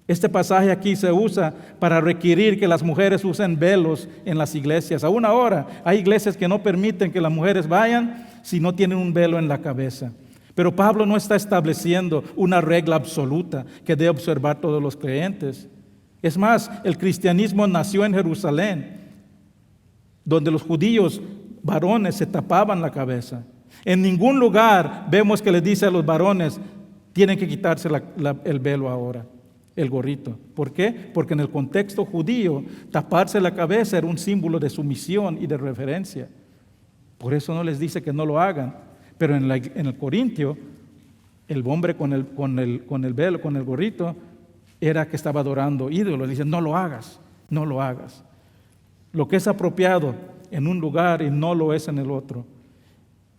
este pasaje aquí se usa para requerir que las mujeres usen velos en las iglesias. Aún ahora hay iglesias que no permiten que las mujeres vayan si no tienen un velo en la cabeza. Pero Pablo no está estableciendo una regla absoluta que debe observar todos los creyentes. Es más, el cristianismo nació en Jerusalén, donde los judíos varones se tapaban la cabeza. En ningún lugar vemos que les dice a los varones, tienen que quitarse el velo ahora, el gorrito. ¿Por qué? Porque en el contexto judío, taparse la cabeza era un símbolo de sumisión y de reverencia. Por eso no les dice que no lo hagan. Pero en el Corintio, el hombre con el velo, con el gorrito, era que estaba adorando ídolos. Le dicen, no lo hagas, no lo hagas. Lo que es apropiado en un lugar y no lo es en el otro.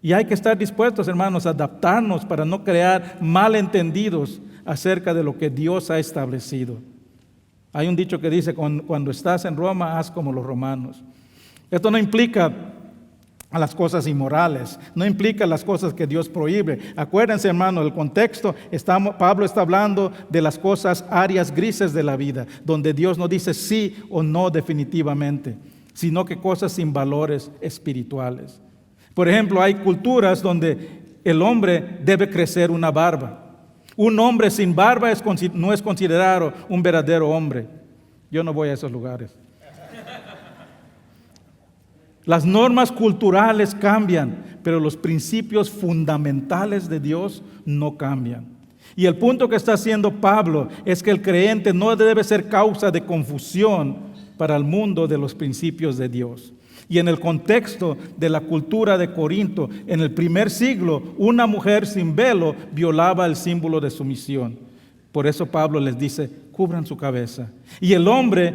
Y hay que estar dispuestos, hermanos, a adaptarnos para no crear malentendidos acerca de lo que Dios ha establecido. Hay un dicho que dice, cuando estás en Roma, haz como los romanos. Esto no implica a las cosas inmorales, no implica las cosas que Dios prohíbe. Acuérdense, hermano, el contexto, Pablo está hablando de las cosas áreas grises de la vida, donde Dios no dice sí o no definitivamente, sino que cosas sin valores espirituales. Por ejemplo, hay culturas donde el hombre debe crecer una barba. Un hombre sin barba no es considerado un verdadero hombre. Yo no voy a esos lugares. Las normas culturales cambian, pero los principios fundamentales de Dios no cambian. Y el punto que está haciendo Pablo es que el creyente no debe ser causa de confusión para el mundo de los principios de Dios. Y en el contexto de la cultura de Corinto, en el primer siglo, una mujer sin velo violaba el símbolo de sumisión. Por eso Pablo les dice, cubran su cabeza. Y el hombre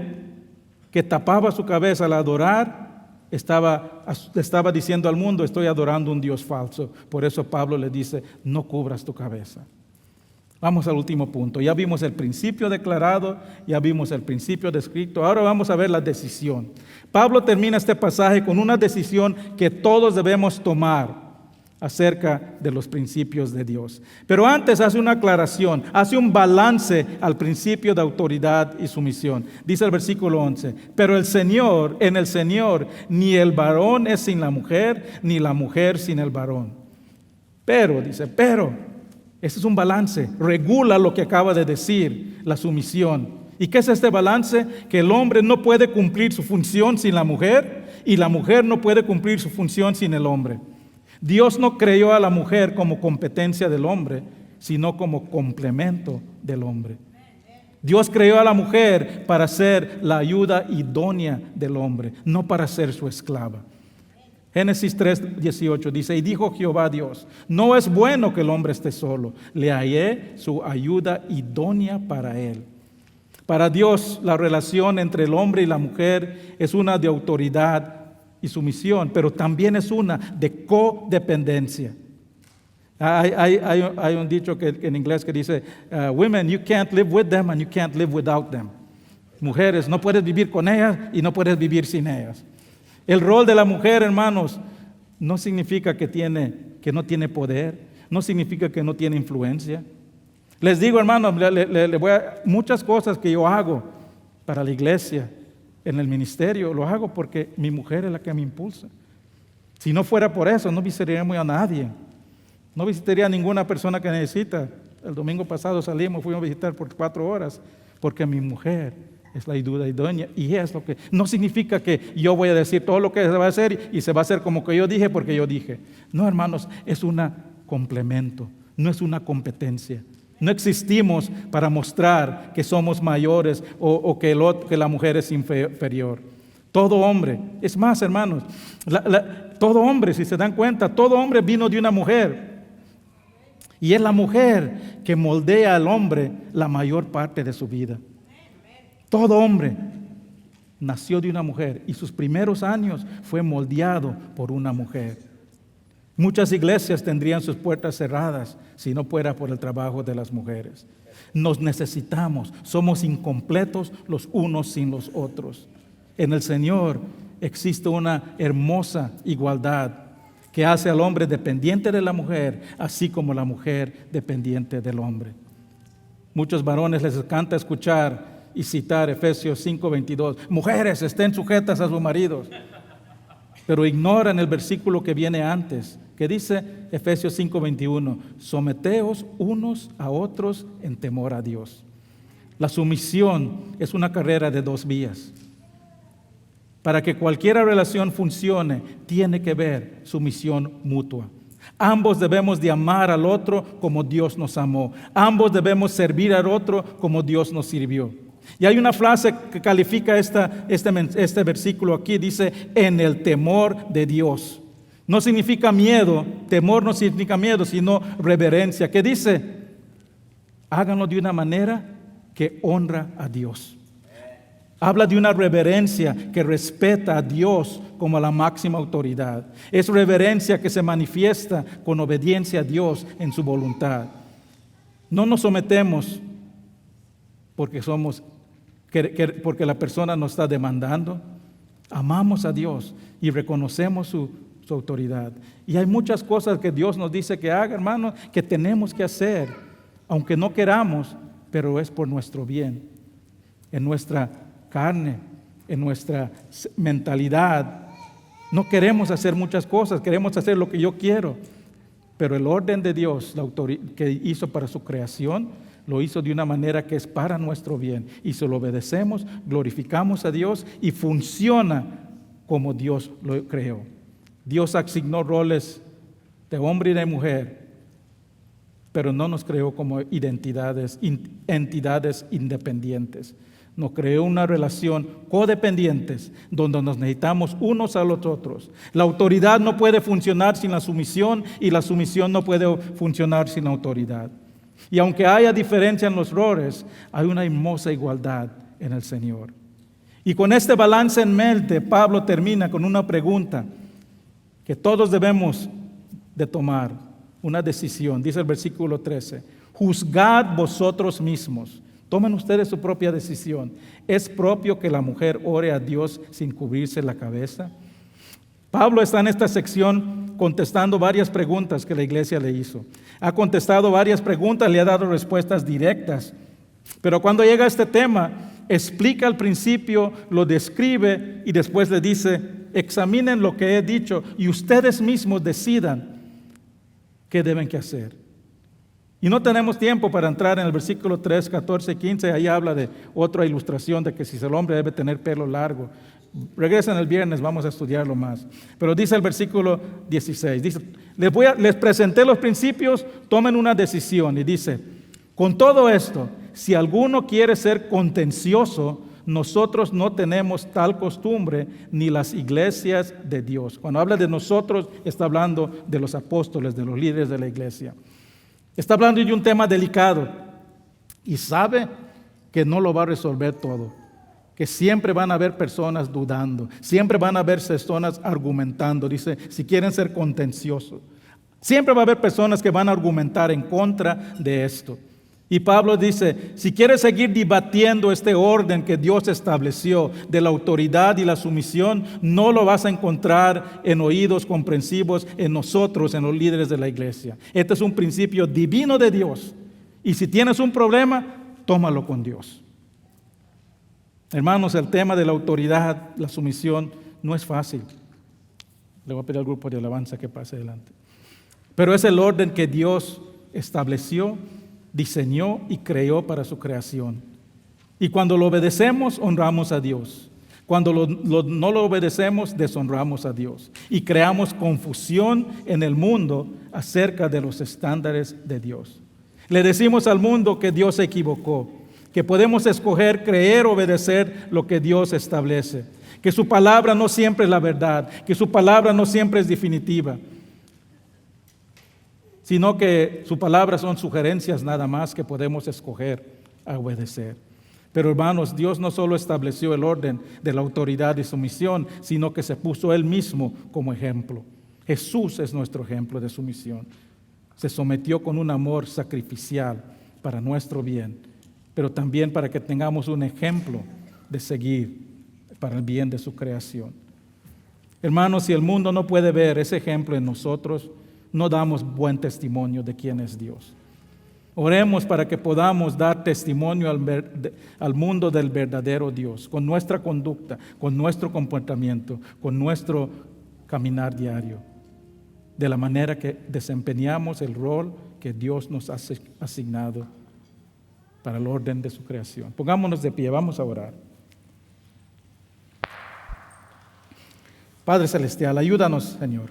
que tapaba su cabeza al adorar, estaba diciendo al mundo, estoy adorando un Dios falso. Por eso Pablo le dice, no cubras tu cabeza. Vamos al último punto. Ya vimos el principio declarado, ya vimos el principio descrito. Ahora vamos a ver la decisión. Pablo termina este pasaje con una decisión que todos debemos tomar acerca de los principios de Dios. Pero antes hace una aclaración, hace un balance al principio de autoridad y sumisión. Dice el versículo 11, pero en el Señor, ni el varón es sin la mujer, ni la mujer sin el varón. Pero, este es un balance, regula lo que acaba de decir, la sumisión. ¿Y qué es este balance? Que el hombre no puede cumplir su función sin la mujer y la mujer no puede cumplir su función sin el hombre. Dios no creó a la mujer como competencia del hombre, sino como complemento del hombre. Dios creó a la mujer para ser la ayuda idónea del hombre, no para ser su esclava. Génesis 3:18 dice, y dijo Jehová Dios, no es bueno que el hombre esté solo, le hallé su ayuda idónea para él. Para Dios, la relación entre el hombre y la mujer es una de autoridad y sumisión, pero también es una de codependencia. Hay un dicho en inglés que dice, women, you can't live with them and you can't live without them. Mujeres, no puedes vivir con ellas y no puedes vivir sin ellas. El rol de la mujer, hermanos, no significa que no tiene poder, no significa que no tiene influencia. Les digo, hermanos, muchas cosas que yo hago para la iglesia, en el ministerio, lo hago porque mi mujer es la que me impulsa. Si no fuera por eso, no visitaríamos a nadie. No visitaría a ninguna persona que necesita. El domingo pasado fuimos a visitar por 4 horas, porque mi mujer es la ayuda idónea, y es lo que no significa que yo voy a decir todo lo que se va a hacer y se va a hacer como que yo dije porque yo dije. No, hermanos, es un complemento, no es una competencia. No existimos para mostrar que somos mayores o que la mujer es inferior. Todo hombre, es más, hermanos, todo hombre, si se dan cuenta, todo hombre vino de una mujer. Y es la mujer que moldea al hombre la mayor parte de su vida. Todo hombre nació de una mujer y sus primeros años fue moldeado por una mujer. Muchas iglesias tendrían sus puertas cerradas si no fuera por el trabajo de las mujeres. Nos necesitamos, somos incompletos los unos sin los otros. En el Señor existe una hermosa igualdad que hace al hombre dependiente de la mujer, así como la mujer dependiente del hombre. Muchos varones les encanta escuchar y citar Efesios 5:22. Mujeres, estén sujetas a sus maridos. Pero ignoran el versículo que viene antes, que dice Efesios 5:21. Someteos unos a otros en temor a Dios. La sumisión es una carrera de 2 vías. Para que cualquier relación funcione, tiene que haber sumisión mutua. Ambos debemos de amar al otro como Dios nos amó. Ambos debemos servir al otro como Dios nos sirvió. Y hay una frase que califica este versículo aquí, dice, en el temor de Dios. No significa miedo, temor no significa miedo, sino reverencia. ¿Qué dice? Háganlo de una manera que honra a Dios. Habla de una reverencia que respeta a Dios como la máxima autoridad. Es reverencia que se manifiesta con obediencia a Dios en su voluntad. No nos sometemos porque la persona nos está demandando. Amamos a Dios y reconocemos su autoridad. Y hay muchas cosas que Dios nos dice que haga, hermano, que tenemos que hacer, aunque no queramos, pero es por nuestro bien, en nuestra carne, en nuestra mentalidad. No queremos hacer muchas cosas, queremos hacer lo que yo quiero, pero el orden de Dios que hizo para su creación, lo hizo de una manera que es para nuestro bien, y si lo obedecemos, glorificamos a Dios y funciona como Dios lo creó. Dios asignó roles de hombre y de mujer, pero no nos creó como entidades independientes. Nos creó una relación codependientes donde nos necesitamos unos a los otros. La autoridad no puede funcionar sin la sumisión y la sumisión no puede funcionar sin la autoridad. Y aunque haya diferencia en los roles, hay una hermosa igualdad en el Señor. Y con este balance en mente, Pablo termina con una pregunta que todos debemos de tomar, una decisión. Dice el versículo 13, juzgad vosotros mismos. Tomen ustedes su propia decisión. ¿Es propio que la mujer ore a Dios sin cubrirse la cabeza? Pablo está en esta sección contestando varias preguntas que la iglesia le hizo. Ha contestado varias preguntas, le ha dado respuestas directas. Pero cuando llega a este tema, explica al principio, lo describe y después le dice, examinen lo que he dicho y ustedes mismos decidan qué deben que hacer. Y no tenemos tiempo para entrar en el versículo 3, 14 y 15. Ahí habla de otra ilustración de que si el hombre debe tener pelo largo. Regresen el viernes, vamos a estudiarlo más. Pero dice el versículo 16, dice, les presenté los principios, tomen una decisión. Y dice, con todo esto, si alguno quiere ser contencioso, nosotros no tenemos tal costumbre ni las iglesias de Dios. Cuando habla de nosotros, está hablando de los apóstoles, de los líderes de la iglesia. Está hablando de un tema delicado y sabe que no lo va a resolver todo, que siempre van a haber personas dudando, siempre van a haber personas argumentando. Dice, si quieren ser contenciosos, siempre va a haber personas que van a argumentar en contra de esto. Y Pablo dice, si quieres seguir debatiendo este orden que Dios estableció de la autoridad y la sumisión, no lo vas a encontrar en oídos comprensivos en nosotros, en los líderes de la iglesia. Este es un principio divino de Dios. Y si tienes un problema, tómalo con Dios. Hermanos, el tema de la autoridad, la sumisión, no es fácil. Le voy a pedir al grupo de alabanza que pase adelante. Pero es el orden que Dios estableció, diseñó y creó para su creación. Y cuando lo obedecemos, honramos a Dios. Cuando no lo obedecemos, deshonramos a Dios. Y creamos confusión en el mundo acerca de los estándares de Dios. Le decimos al mundo que Dios se equivocó, que podemos escoger creer o obedecer lo que Dios establece, que su palabra no siempre es la verdad, que su palabra no siempre es definitiva, sino que su palabra son sugerencias nada más que podemos escoger a obedecer. Pero hermanos, Dios no solo estableció el orden de la autoridad y sumisión, sino que se puso Él mismo como ejemplo. Jesús es nuestro ejemplo de sumisión. Se sometió con un amor sacrificial para nuestro bien, pero también para que tengamos un ejemplo de seguir para el bien de su creación. Hermanos, si el mundo no puede ver ese ejemplo en nosotros, no damos buen testimonio de quién es Dios. Oremos para que podamos dar testimonio al mundo del verdadero Dios, con nuestra conducta, con nuestro comportamiento, con nuestro caminar diario, de la manera que desempeñamos el rol que Dios nos ha asignado para el orden de su creación. Pongámonos de pie, vamos a orar. Padre Celestial, ayúdanos, Señor,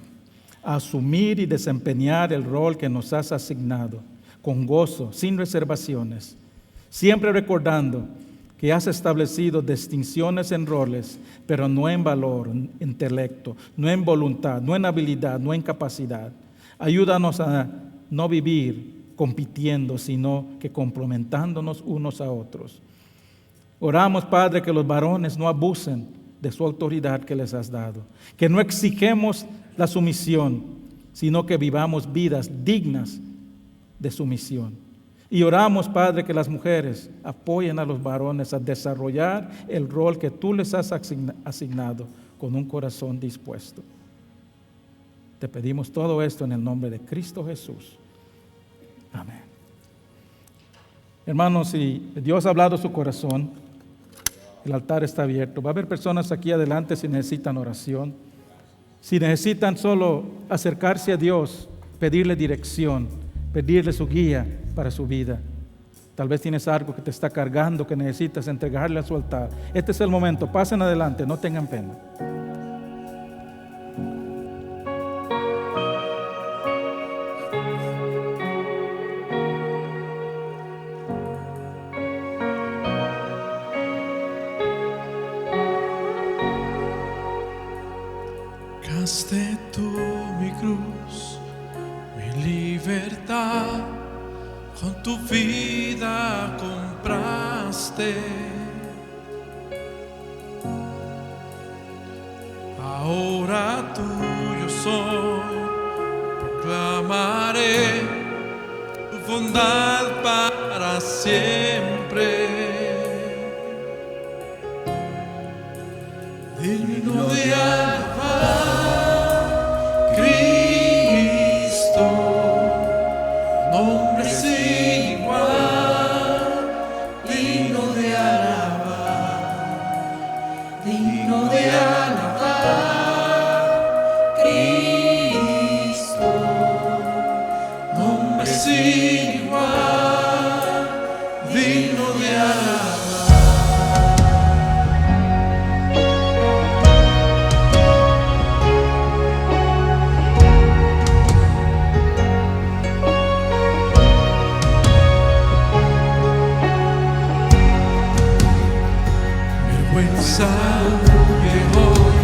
a asumir y desempeñar el rol que nos has asignado con gozo, sin reservaciones, siempre recordando que has establecido distinciones en roles, pero no en valor, en intelecto, no en voluntad, no en habilidad, no en capacidad. Ayúdanos a no vivir compitiendo, sino que complementándonos unos a otros. Oramos, Padre, que los varones no abusen de su autoridad que les has dado, que no exigemos la sumisión, sino que vivamos vidas dignas de sumisión. Y oramos, Padre, que las mujeres apoyen a los varones a desarrollar el rol que tú les has asignado con un corazón dispuesto. Te pedimos todo esto en el nombre de Cristo Jesús. Amén. Hermanos, si Dios ha hablado a su corazón, el altar está abierto. Va a haber personas aquí adelante si necesitan oración, si necesitan solo acercarse a Dios, pedirle dirección, pedirle su guía para su vida. Tal vez tienes algo que te está cargando, que necesitas entregarle a su altar. Este es el momento. Pasen adelante, no tengan pena. Cargaste tú mi cruz, mi libertad, con tu vida compraste. Ahora tuyo soy, proclamaré tu bondad para siempre. Digno de alabar, Cristo, nombre sin igual, digno de alabar, digno de alabar, Cristo, nombre sin igual, digno de alabar. Que hoy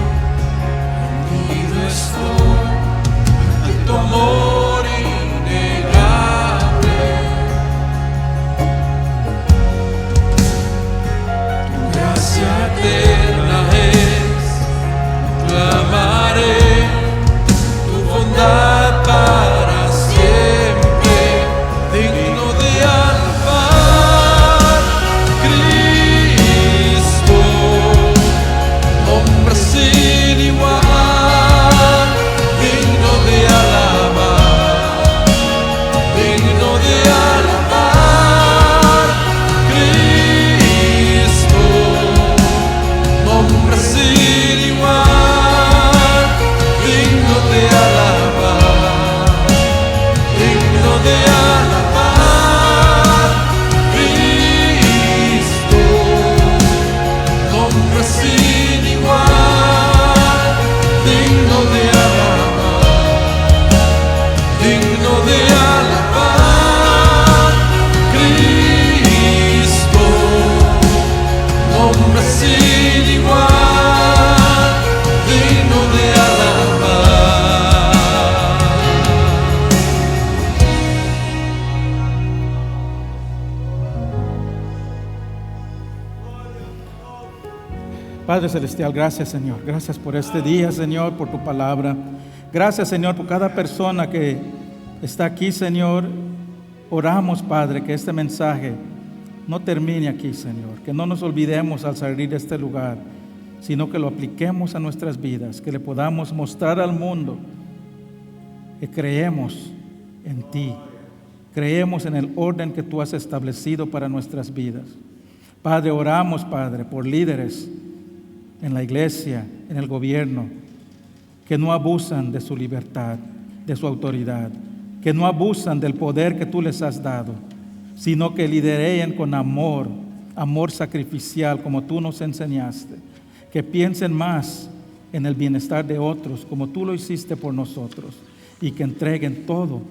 rendido estoy a tu amor innegable, tu gracia eterna es, clamaré tu bondad para siempre, digno de alabar, Cristo, hombre sin igual, digno de alabar, digno de alabar, Cristo, hombre sin igual, digno de alabar, digno de alabar, Cristo, hombre sin igual, digno de alabar, digno de alabar, Cristo, hombre sin igual, digno de alabar. Padre Celestial, gracias, Señor. Gracias por este día, Señor, por tu palabra. Gracias, Señor, por cada persona que está aquí, Señor. Oramos, Padre, que este mensaje no termine aquí, Señor. Que no nos olvidemos al salir de este lugar, sino que lo apliquemos a nuestras vidas. Que le podamos mostrar al mundo que creemos en ti. Creemos en el orden que tú has establecido para nuestras vidas. Padre, oramos, Padre, por líderes en la iglesia, en el gobierno, que no abusan de su libertad, de su autoridad, que no abusan del poder que tú les has dado, sino que lideren con amor, amor sacrificial, como tú nos enseñaste, que piensen más en el bienestar de otros, como tú lo hiciste por nosotros, y que entreguen todo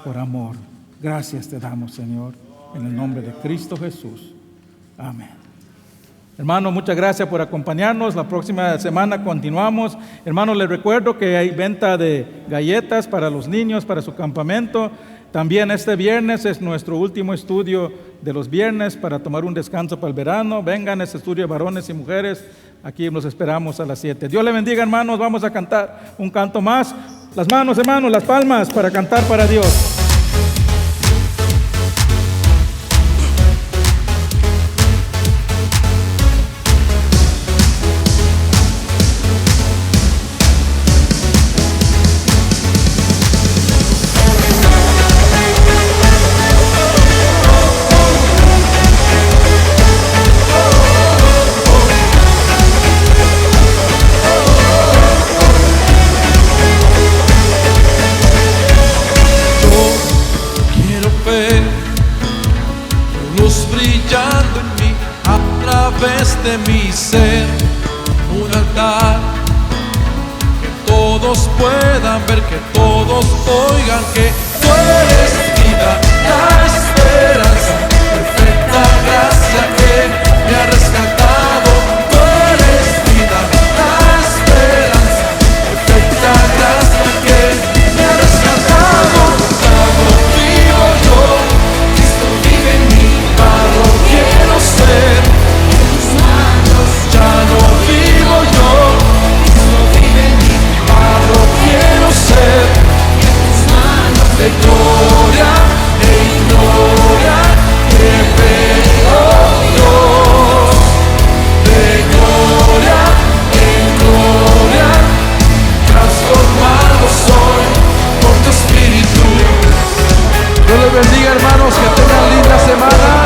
por amor. Gracias te damos, Señor, en el nombre de Cristo Jesús. Amén. Hermano, muchas gracias por acompañarnos. La próxima semana continuamos. Hermano, les recuerdo que hay venta de galletas para los niños, para su campamento. También este viernes es nuestro último estudio de los viernes para tomar un descanso para el verano. Vengan a este estudio de varones y mujeres. Aquí los esperamos a las 7. Dios le bendiga, hermanos. Vamos a cantar un canto más. Las manos, hermanos, las palmas para cantar para Dios. De mi ser, un altar que todos puedan ver, que todos oigan que tú eres vida, la esperanza, perfecta gracia que me ha rescatado. Tú eres vida, la esperanza, perfecta gracia que me ha rescatado. Barro vivo yo, Cristo vive en mí, barro quiero ser. Ya no vivo yo, Cristo vive en mí, barro quiero ser. De gloria en gloria te veo Dios. De gloria en gloria transformado soy por tu Espíritu. Dios les bendiga, hermanos, que tengan linda semana.